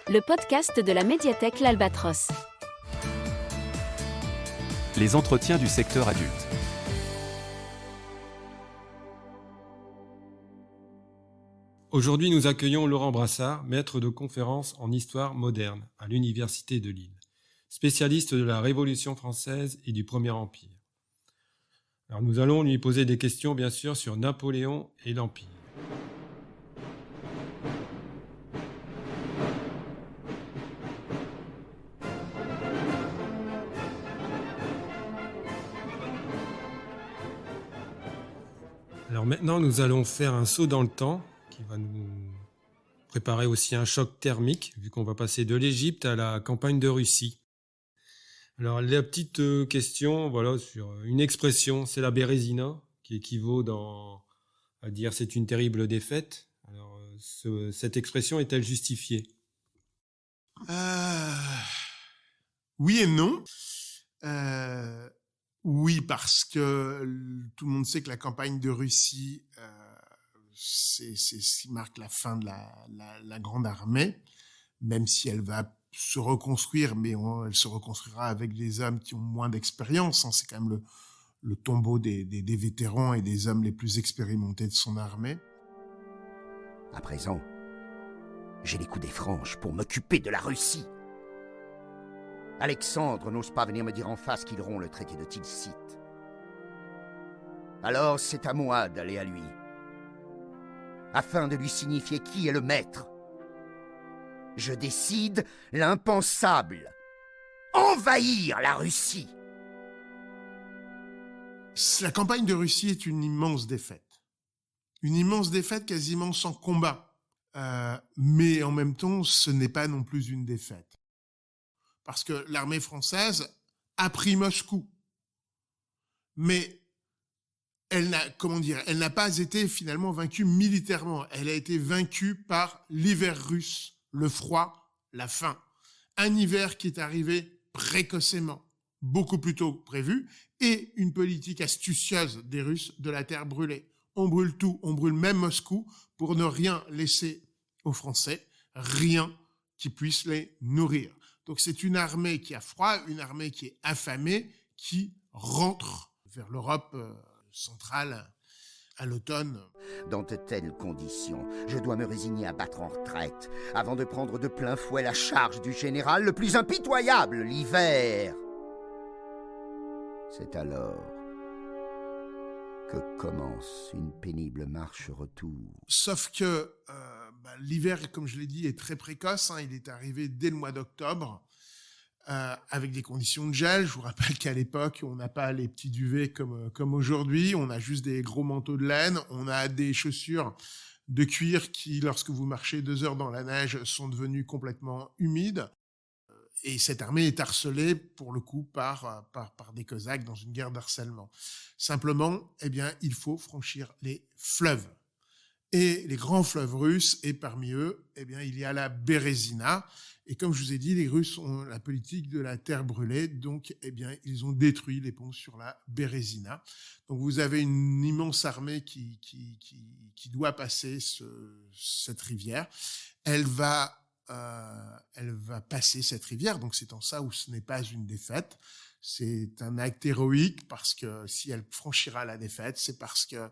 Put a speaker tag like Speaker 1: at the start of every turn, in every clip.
Speaker 1: le podcast de la médiathèque L'Albatros.
Speaker 2: Les entretiens du secteur adulte.
Speaker 3: Aujourd'hui, nous accueillons Laurent Brassard, maître de conférences en histoire moderne à l'Université de Lille, spécialiste de la Révolution française et du Premier Empire. Alors, nous allons lui poser des questions, bien sûr, sur Napoléon et l'Empire. Alors maintenant, nous allons faire un saut dans le temps qui va nous préparer aussi un choc thermique, vu qu'on va passer de l'Égypte à la campagne de Russie. Alors la petite question, sur une expression, c'est la Bérésina, qui équivaut à dire c'est une terrible défaite. Alors cette expression est-elle justifiée ?
Speaker 4: Oui et non. Oui, parce que tout le monde sait que la campagne de Russie, c'est ce qui marque la fin de la grande armée, même si elle va se reconstruire, mais elle se reconstruira avec des hommes qui ont moins d'expérience. C'est quand même le tombeau des vétérans et des hommes les plus expérimentés de son armée.
Speaker 5: À présent, j'ai les coups des franges pour m'occuper de la Russie. Alexandre n'ose pas venir me dire en face qu'il rompt le traité de Tilsit. Alors c'est à moi d'aller à lui, afin de lui signifier qui est le maître. Je décide l'impensable. Envahir la Russie.
Speaker 4: La campagne de Russie est une immense défaite. Une immense défaite quasiment sans combat. Mais en même temps, ce n'est pas non plus une défaite. Parce que l'armée française a pris Moscou. Mais elle n'a pas été finalement vaincue militairement. Elle a été vaincue par l'hiver russe, le froid, la faim. Un hiver qui est arrivé précocement, beaucoup plus tôt que prévu, et une politique astucieuse des Russes de la terre brûlée. On brûle tout, on brûle même Moscou pour ne rien laisser aux Français, rien qui puisse les nourrir. Donc c'est une armée qui a froid, une armée qui est affamée, qui rentre vers l'Europe centrale à l'automne.
Speaker 5: Dans de telles conditions, je dois me résigner à battre en retraite, avant de prendre de plein fouet la charge du général le plus impitoyable, l'hiver. C'est alors que commence une pénible marche-retour.
Speaker 4: Sauf que l'hiver, comme je l'ai dit, est très précoce. Il est arrivé dès le mois d'octobre, avec des conditions de gel. Je vous rappelle qu'à l'époque, on n'a pas les petits duvets comme aujourd'hui. On a juste des gros manteaux de laine. On a des chaussures de cuir qui, lorsque vous marchez 2 heures dans la neige, sont devenues complètement humides. Et cette armée est harcelée, pour le coup, par des Cosaques dans une guerre d'harcèlement. Simplement, il faut franchir les fleuves. Et les grands fleuves russes, et parmi eux, il y a la Bérésina. Et comme je vous ai dit, les Russes ont la politique de la terre brûlée, donc ils ont détruit les ponts sur la Bérésina. Donc vous avez une immense armée qui doit passer cette rivière. Elle va passer cette rivière, donc c'est en ça où ce n'est pas une défaite. C'est un acte héroïque, parce que si elle franchira la défaite, c'est parce que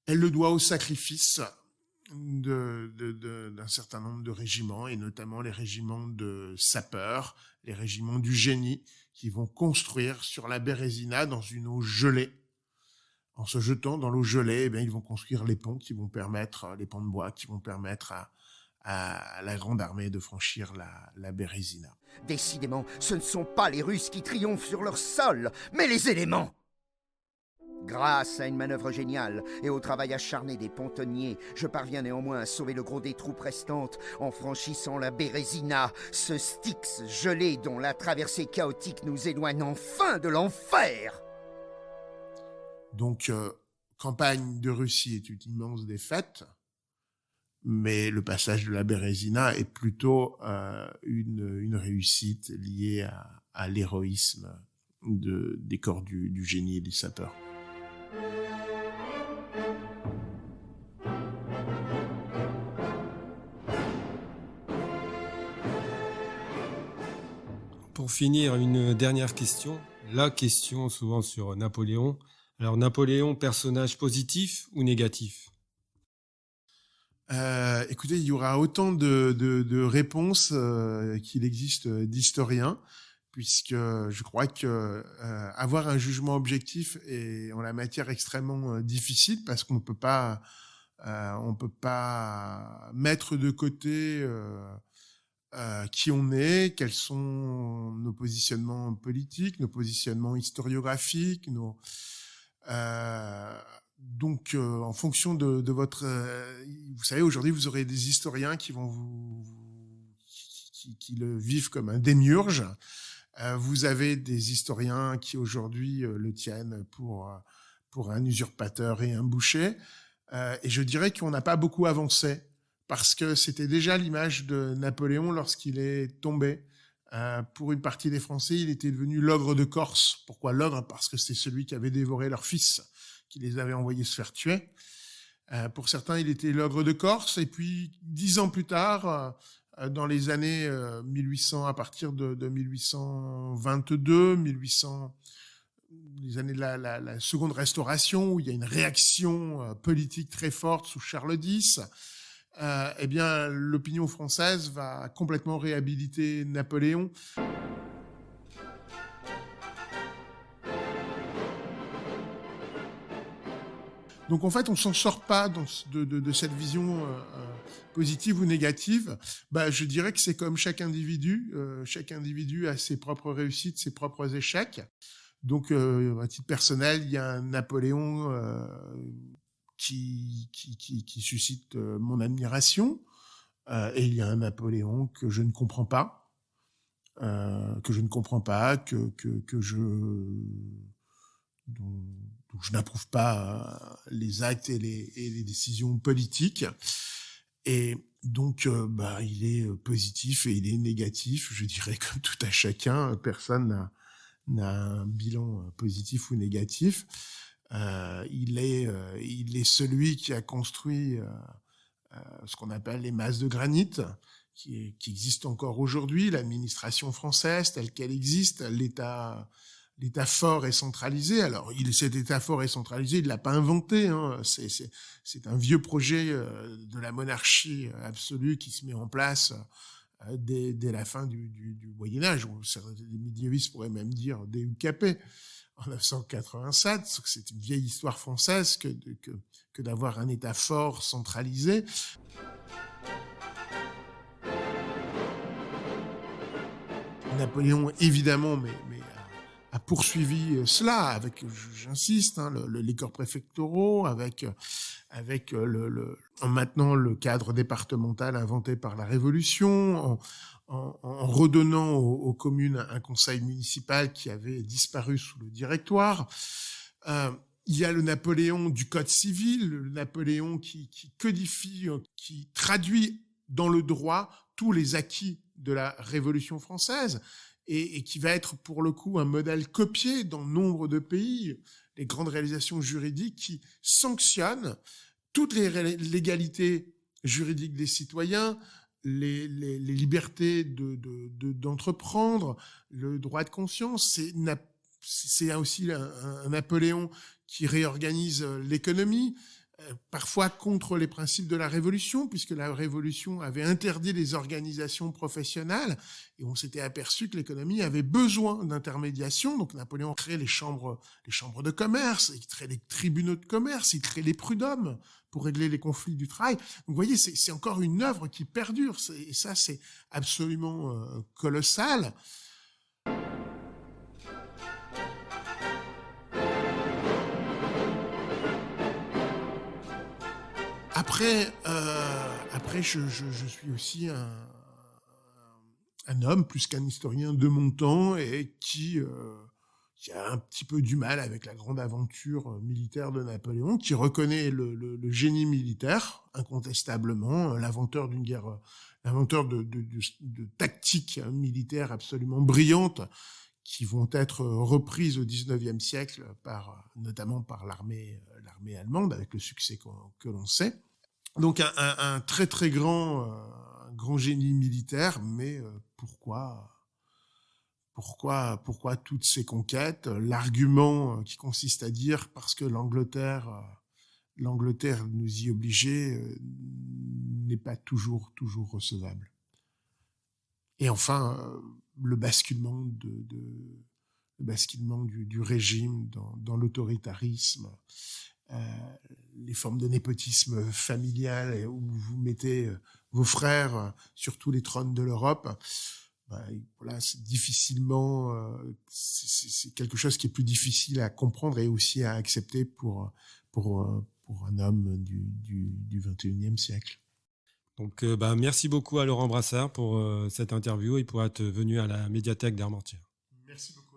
Speaker 4: elle le doit au sacrifice d'un certain nombre de régiments, et notamment les régiments de sapeurs, les régiments du génie, qui vont construire sur la Bérésina dans une eau gelée. En se jetant dans l'eau gelée, ils vont construire les ponts de bois, qui vont permettre à la grande armée de franchir la Bérésina.
Speaker 5: Décidément, ce ne sont pas les Russes qui triomphent sur leur sol, mais les éléments. Grâce à une manœuvre géniale et au travail acharné des pontonniers, je parviens néanmoins à sauver le gros des troupes restantes en franchissant la Bérésina, ce Styx gelé dont la traversée chaotique nous éloigne enfin de l'enfer.
Speaker 4: Donc, campagne de Russie est une immense défaite, mais le passage de la Bérésina est plutôt une réussite liée à l'héroïsme des corps du génie et des sapeurs.
Speaker 3: pour finir, une dernière question. La question souvent sur Napoléon. Alors Napoléon, personnage positif ou négatif?
Speaker 4: Écoutez, il y aura autant de réponses qu'il existe d'historiens, puisque je crois que avoir un jugement objectif est en la matière extrêmement difficile, parce qu'on peut pas mettre de côté qui on est, quels sont nos positionnements politiques, nos positionnements historiographiques, donc, en fonction de votre, vous savez, aujourd'hui, vous aurez des historiens qui vont qui le vivent comme un démiurge. Vous avez des historiens qui aujourd'hui le tiennent pour un usurpateur et un boucher. Et je dirais qu'on n'a pas beaucoup avancé, parce que c'était déjà l'image de Napoléon lorsqu'il est tombé. Pour une partie des Français, il était devenu l'ogre de Corse. Pourquoi l'ogre? Parce que c'est celui qui avait dévoré leur fils, qui les avait envoyés se faire tuer. Pour certains, il était l'ogre de Corse. Et puis, 10 ans plus tard, dans les années 1800, à partir de 1822, 1800, les années de la seconde restauration, où il y a une réaction politique très forte sous Charles X, eh bien, l'opinion française va complètement réhabiliter Napoléon. Donc en fait, on s'en sort pas de cette vision positive ou négative. Je dirais que c'est comme chaque individu. Chaque individu a ses propres réussites, ses propres échecs. Donc à titre personnel, il y a un Napoléon qui suscite mon admiration, et il y a un Napoléon que je ne comprends pas, dont je n'approuve pas les actes et les décisions politiques. Et donc, il est positif et il est négatif. Je dirais comme tout à chacun, personne n'a un bilan positif ou négatif. Il est celui qui a construit ce qu'on appelle les masses de granit, qui existent encore aujourd'hui, l'administration française telle qu'elle existe, l'État fort et centralisé. Alors, cet État fort et centralisé, il l'a pas inventé, hein. C'est un vieux projet de la monarchie absolue qui se met en place dès la fin du Moyen Âge. Les médiévistes pourraient même dire dès UKP, en 987. C'est une vieille histoire française que d'avoir un État fort centralisé. Napoléon, évidemment, mais a poursuivi cela avec, j'insiste, les corps préfectoraux, avec maintenant le cadre départemental inventé par la Révolution, en redonnant aux communes un conseil municipal qui avait disparu sous le Directoire. Il y a le Napoléon du Code civil, le Napoléon qui codifie, qui traduit dans le droit tous les acquis de la Révolution française, et qui va être pour le coup un modèle copié dans nombre de pays, les grandes réalisations juridiques qui sanctionnent toutes les légalités juridiques des citoyens, les libertés d'entreprendre, le droit de conscience. C'est aussi un Napoléon qui réorganise l'économie, parfois contre les principes de la Révolution, puisque la Révolution avait interdit les organisations professionnelles, et on s'était aperçu que l'économie avait besoin d'intermédiation. Donc Napoléon crée les chambres de commerce, il crée les tribunaux de commerce, il crée les prud'hommes pour régler les conflits du travail. Donc vous voyez, c'est encore une œuvre qui perdure, et ça c'est absolument colossal. Après, je suis aussi un homme, plus qu'un historien de mon temps, et qui a un petit peu du mal avec la grande aventure militaire de Napoléon, qui reconnaît le génie militaire, incontestablement, l'inventeur d'une guerre, l'inventeur de tactiques militaires absolument brillantes, qui vont être reprises au XIXe siècle notamment par l'armée allemande, avec le succès que l'on sait. Donc un très très grand génie militaire, mais pourquoi Pourquoi toutes ces conquêtes? L'argument qui consiste à dire parce que l'Angleterre nous y obligeait n'est pas toujours recevable. Et enfin, le basculement du régime dans l'autoritarisme, les formes de népotisme familial où vous mettez vos frères sur tous les trônes de l'Europe. Voilà, c'est difficilement, c'est quelque chose qui est plus difficile à comprendre et aussi à accepter pour un homme du 21e siècle.
Speaker 3: Donc, merci beaucoup à Laurent Brassard pour cette interview et pour être venu à la médiathèque d'Armentières.
Speaker 4: Merci beaucoup.